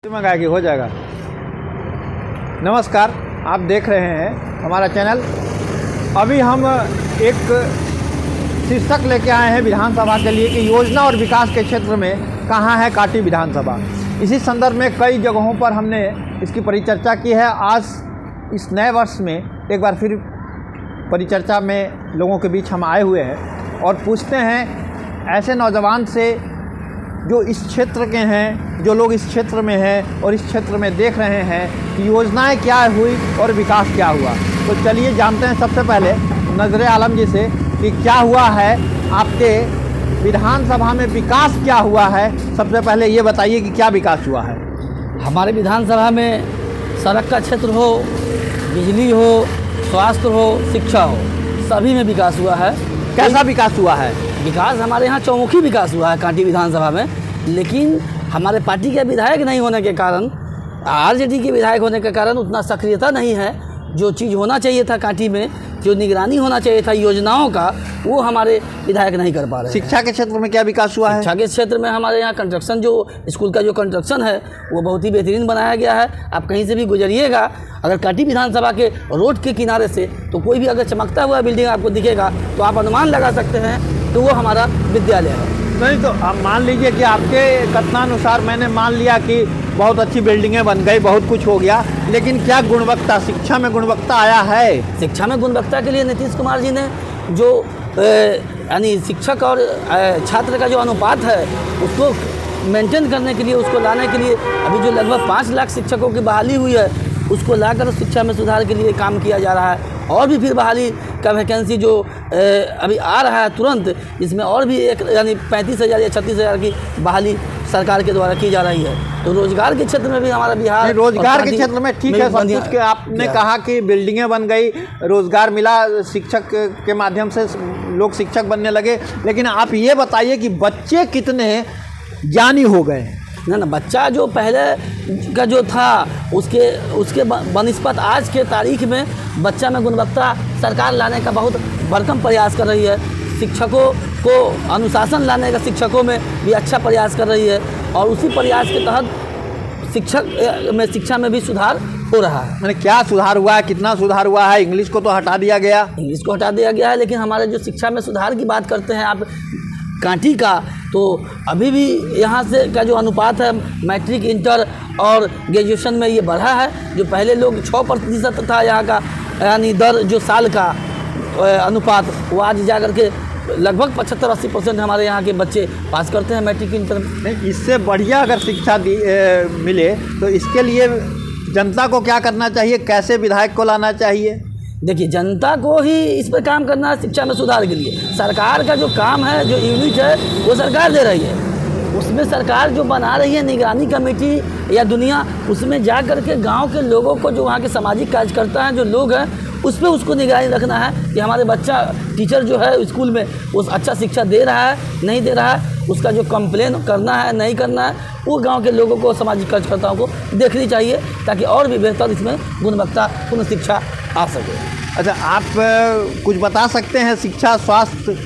मंगाया कि हो जाएगा। नमस्कार, आप देख रहे हैं हमारा चैनल। अभी हम एक शीर्षक लेके आए हैं विधानसभा के लिए कि योजना और विकास के क्षेत्र में कहाँ है काटी विधानसभा। इसी संदर्भ में कई जगहों पर हमने इसकी परिचर्चा की है। आज इस नए वर्ष में एक बार फिर परिचर्चा में लोगों के बीच हम आए हुए हैं और पूछते हैं ऐसे नौजवान से जो इस क्षेत्र के हैं, जो लोग इस क्षेत्र में हैं और इस क्षेत्र में देख रहे हैं कि योजनाएं क्या हुई और विकास क्या हुआ। तो चलिए जानते हैं सबसे पहले नजरे आलम जी से कि क्या हुआ है आपके विधानसभा में, विकास क्या हुआ है। सबसे पहले ये बताइए कि क्या विकास हुआ है। हमारे विधानसभा में सड़क का क्षेत्र हो, बिजली हो, स्वास्थ्य हो, शिक्षा हो, सभी में विकास हुआ है। कैसा विकास हुआ है? विकास हमारे यहाँ चौमुखी विकास हुआ है कांटी विधानसभा में, लेकिन हमारे पार्टी के विधायक नहीं होने के कारण, आरजेडी के विधायक होने के कारण उतना सक्रियता नहीं है। जो चीज़ होना चाहिए था कांटी में, जो निगरानी होना चाहिए था योजनाओं का, वो हमारे विधायक नहीं कर पा रहे। शिक्षा के क्षेत्र में क्या विकास हुआ है? शिक्षा के क्षेत्र में हमारे यहाँ कंस्ट्रक्शन, जो स्कूल का जो कंस्ट्रक्शन है वो बहुत ही बेहतरीन बनाया गया है। आप कहीं से भी गुजरिएगा अगर कांटी विधानसभा के रोड के किनारे से, तो कोई भी अगर चमकता हुआ बिल्डिंग आपको दिखेगा तो आप अनुमान लगा सकते हैं तो वो हमारा विद्यालय है। नहीं तो आप मान लीजिए कि आपके कथनानुसार मैंने मान लिया कि बहुत अच्छी बिल्डिंगें बन गई, बहुत कुछ हो गया, लेकिन क्या गुणवत्ता, शिक्षा में गुणवत्ता आया है? शिक्षा में गुणवत्ता के लिए नीतीश कुमार जी ने जो यानी शिक्षक और छात्र का जो अनुपात है उसको मेंटेन करने के लिए, उसको लाने के लिए अभी जो लगभग 5 लाख शिक्षकों की बहाली हुई है, उसको लाकर शिक्षा में सुधार के लिए काम किया जा रहा है। और भी फिर बहाली का वैकेंसी जो अभी आ रहा है तुरंत, इसमें और भी एक यानी 35,000 या 36,000 की बहाली सरकार के द्वारा की जा रही है। तो रोजगार के क्षेत्र में भी हमारा बिहार, रोजगार के क्षेत्र में ठीक है, सब कुछ के आपने कहा कि बिल्डिंगें बन गई, रोजगार मिला, शिक्षक के माध्यम से लोग शिक्षक बनने लगे, लेकिन आप ये बताइए कि बच्चे कितने ज्ञानी हो गए? ना बच्चा जो पहले का जो था उसके बनिस्पत आज के तारीख में बच्चा में गुणवत्ता सरकार लाने का बहुत भरकम प्रयास कर रही है। शिक्षकों को अनुशासन लाने का शिक्षकों में भी अच्छा प्रयास कर रही है और उसी प्रयास के तहत शिक्षा में भी सुधार हो रहा है। मैंने क्या सुधार हुआ है, कितना सुधार हुआ है? इंग्लिश को तो हटा दिया गया, इंग्लिश को हटा दिया गया है, लेकिन हमारे जो शिक्षा में सुधार की बात करते हैं आप कांटी का, तो अभी भी यहाँ से का जो अनुपात है मैट्रिक, इंटर और ग्रेजुएशन में ये बढ़ा है। जो पहले लोग 6% था यहाँ का यानी दर जो साल का अनुपात, वो आज जा कर के लगभग 75-80% हमारे यहाँ के बच्चे पास करते हैं मैट्रिक, इंटर। नहीं, इससे बढ़िया अगर शिक्षा मिले तो इसके लिए जनता को क्या करना चाहिए, कैसे विधायक को लाना चाहिए? देखिए, जनता को ही इस पर काम करना है शिक्षा में सुधार के लिए। सरकार का जो काम है, जो यूनिट है, वो सरकार दे रही है। उसमें सरकार जो बना रही है निगरानी कमेटी या दुनिया, उसमें जा कर के गाँव के लोगों को, जो वहाँ के सामाजिक कार्यकर्ता हैं, जो लोग हैं, उस पर उसको निगरानी रखना है कि हमारे बच्चा, टीचर जो है स्कूल में वो अच्छा शिक्षा दे रहा है, नहीं दे रहा है, उसका जो कंप्लेन करना है, नहीं करना है, वो गांव के लोगों को, सामाजिक कार्यकर्ताओं को देखनी चाहिए, ताकि और भी बेहतर इसमें गुणवत्तापूर्ण शिक्षा आ सके। अच्छा, आप कुछ बता सकते हैं शिक्षा, स्वास्थ्य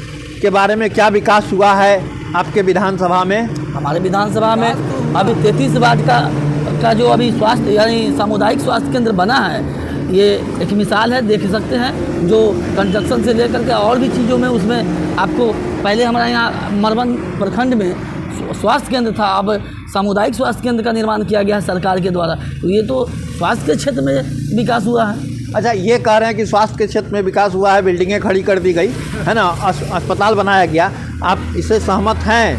के बारे में क्या विकास हुआ है आपके विधानसभा में? हमारे विधानसभा में अभी 33 वार्ड का जो अभी स्वास्थ्य यानी सामुदायिक स्वास्थ्य केंद्र बना है, ये एक मिसाल है, देख सकते हैं। जो कंस्ट्रक्शन से लेकर के और भी चीज़ों में, उसमें आपको पहले हमारे यहाँ मरवन प्रखंड में स्वास्थ्य केंद्र था, अब सामुदायिक स्वास्थ्य केंद्र का निर्माण किया गया है सरकार के द्वारा। तो ये तो स्वास्थ्य के क्षेत्र में विकास हुआ है। अच्छा, ये कह रहे हैं कि स्वास्थ्य के क्षेत्र में विकास हुआ है, बिल्डिंगें खड़ी कर दी गई है ना, अस्पताल बनाया गया, आप इससे सहमत हैं?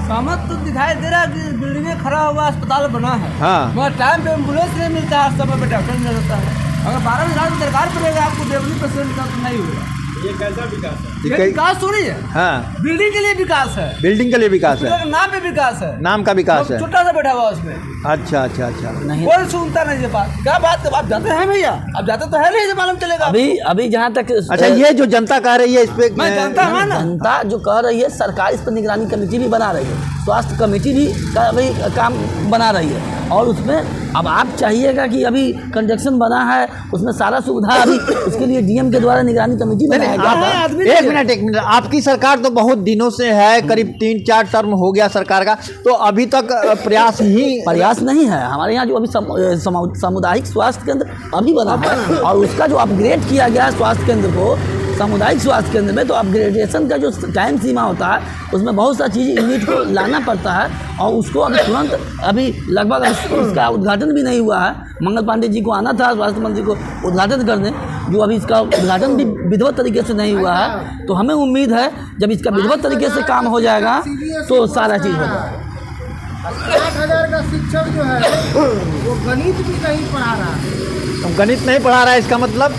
सहमत तो दिखाई दे रहा है कि बिल्डिंगें खड़ा हुआ, अस्पताल बना है। हाँ, मगर टाइम पे एम्बुलेंस नहीं मिलता है, समय पे डॉक्टर नहीं रहता है। अगर 12,000 सरकार पड़ेगा आपको 70% का तो नहीं होगा। ये कैसा विकास है? ये विकास थोड़ी है। हाँ, बिल्डिंग के लिए विकास है, बिल्डिंग के लिए विकास है, नाम पे विकास है, नाम का विकास है। छोटा सा बैठा हुआ उसमें। अच्छा अच्छा अच्छा, नहीं, कोई सुनता नहीं। बात क्या बात, आप जाते हैं भैया, आप जाते तो है नहीं, से मालूम चलेगा। अभी जहाँ तक, अच्छा, ये जो जनता कह रही है इस पे, मैं जानता हूँ ना, जनता जो कह रही है, सरकार इस पर निगरानी कमेटी भी बना रही है, स्वास्थ्य कमेटी भी काम बना रही है, और उसमें अब आप चाहिएगा कि अभी कंस्ट्रक्शन बना है, उसमें सारा सुविधा अभी उसके लिए डीएम के द्वारा निगरानी कमेटी बनाया गया था। एक मिनट, आपकी सरकार तो बहुत दिनों से है, करीब 3-4 टर्म हो गया सरकार का, तो अभी तक प्रयास स्वास्थ्य नहीं है हमारे यहाँ। जो अभी सामुदायिक स्वास्थ्य केंद्र अभी बना है और उसका जो अपग्रेड किया गया है स्वास्थ्य केंद्र को सामुदायिक स्वास्थ्य केंद्र में, तो अपग्रेडेशन का जो टाइम सीमा होता है उसमें बहुत सारी चीज़ यूनिट को लाना पड़ता है और उसको अभी तुरंत अभी लगभग इसका उद्घाटन भी नहीं हुआ है। मंगल पांडे जी को आना था स्वास्थ्य मंत्री को उद्घाटन करने, जो अभी इसका उद्घाटन भी विधिवत तरीके से नहीं हुआ है। तो हमें उम्मीद है जब इसका विधिवत तरीके से काम हो जाएगा तो सारा चीज़ हो जाएगा। 60,000 का शिक्षक जो है वो गणित भी नहीं पढ़ा रहा है। तो गणित नहीं पढ़ा रहा है इसका मतलब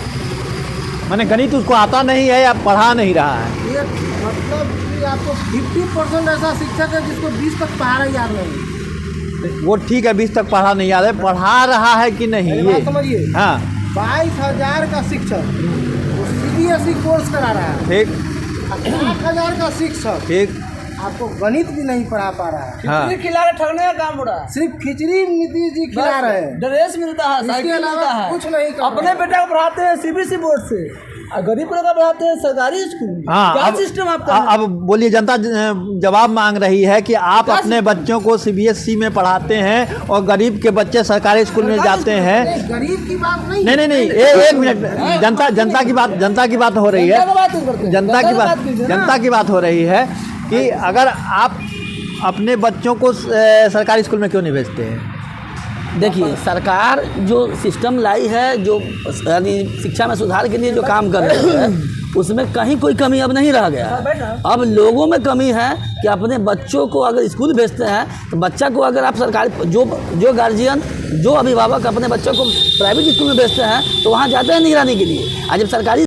माने गणित उसको आता नहीं है या पढ़ा नहीं रहा है। ये मतलब कि आपको 50% ऐसा शिक्षक है जिसको 20 तक पढ़ा याद नहीं। वो ठीक है 20 तक पढ़ा नहीं याद है, पढ़ा रहा है कि नहीं मेरी ये बात समझिए। हाँ 22,000 का शिक्षक वो CBSE कोर्स करा रहा है। ठीक 60,000 का शिक्षक ठीक आपको गणित भी नहीं पढ़ा पा रहा है। हाँ खिचड़ी खिला के ठगने का काम हो रहा है। सिर्फ खिचड़ी नीतीश जी खिला रहे हैं, ड्रेस मिलता है, इसके साइकिल अलावा मिलता है, कुछ नहीं कर अपने रहे। बेटा को पढ़ाते हैं CBSE बोर्ड से और गरीब लोग का पढ़ाते हैं सरकारी स्कूल में। हाँ क्या अब सिस्टम आपका है? अब बोलिए जनता जवाब मांग रही है कि आप अपने बच्चों को CBSE में पढ़ाते हैं और गरीब के बच्चे सरकारी स्कूल में जाते हैं। नहीं, गरीब की बात नहीं। नहीं एक मिनट जनता की बात हो रही है। जनता का बात नहीं करते। जनता की बात हो रही है कि अगर आप अपने बच्चों को सरकारी स्कूल में क्यों नहीं भेजते हैं? देखिए सरकार जो सिस्टम लाई है, जो यानी शिक्षा में सुधार के लिए जो काम कर रही है उसमें कहीं कोई कमी अब नहीं रह गया है। अब लोगों में कमी है कि अपने बच्चों को अगर स्कूल भेजते हैं तो बच्चा को अगर आप सरकारी जो गार्जियन जो अभिभावक अपने बच्चों को प्राइवेट स्कूल में भेजते हैं तो वहाँ जाते हैं निगरानी के लिए। आज जब सरकारी